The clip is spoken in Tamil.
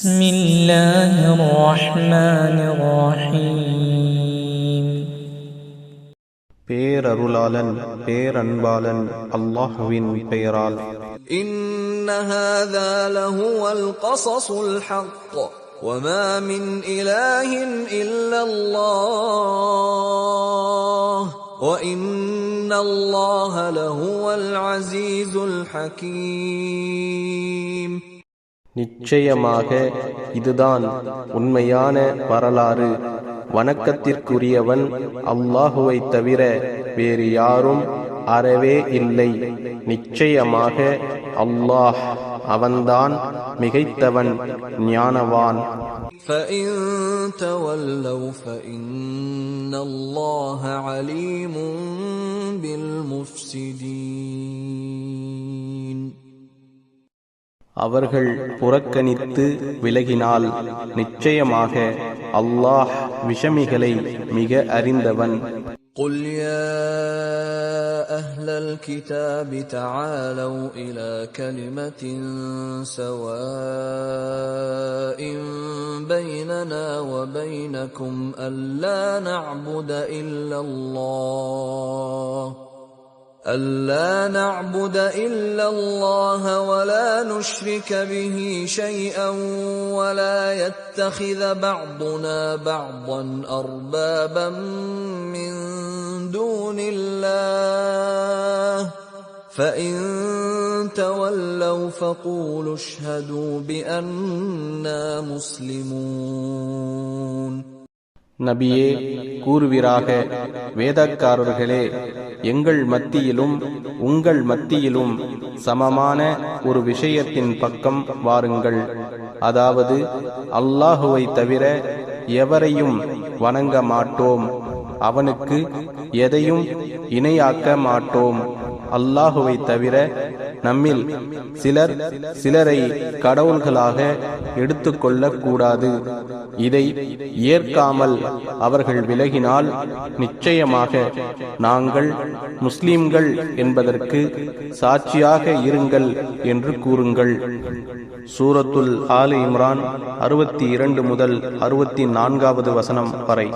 بسم الله الرحمن الرحيم பேரருளாளன் பேரன்பாளன் அல்லாஹ்வின் பெயரால். إن هذا لهو القصص الحق وما من إله إلا الله وإن الله لهو العزيز الحكيم. நிச்சயமாக இதுதான் உண்மையான வரலாறு. வணக்கத்திற்குரியவன் அல்லாஹுவை தவிர வேறு யாரும் அறவே இல்லை. நிச்சயமாக அல்லாஹ் அவன்தான் மிகைத்தவன், ஞானவான். فإن تولوا فإن الله عليم بالمفسدين. அவர்கள் புறக்கணித்து விலகினால் நிச்சயமாக அல்லாஹ் விஷமிகளை மிக அறிந்தவன். قل يا أهل الكتاب تعالوا إلى كلمة سواء بيننا وبينكم ألا نعبد إلا الله ولا نشرك به شيئا ولا يتخذ بعضنا بعضا أربابا من دون الله فإن تولوا فقولوا اشهدوا بأننا مسلمون. நபியே, கூறுவீராக, வேதக்காரர்களே, எங்கள் மத்தியிலும் உங்கள் மத்தியிலும் சமமான ஒரு விஷயத்தின் பக்கம் வாருங்கள். அதாவது அல்லாஹுவை தவிர எவரையும் வணங்க மாட்டோம், அவனுக்கு எதையும் இணையாக்க மாட்டோம். அல்லாஹுவை தவிர நம்மில் சிலரை கடவுள்களாக எடுத்துக்கொள்ளக் கூடாது. இதை ஏற்காமல் அவர்கள் விலகினால் நிச்சயமாக நாங்கள் முஸ்லிம்கள் என்பதற்கு சாட்சியாக இருங்கள் என்று கூறுங்கள். சூரத்துல் ஆல் இம்ரான் 62 முதல் 64வது வசனம் வரை.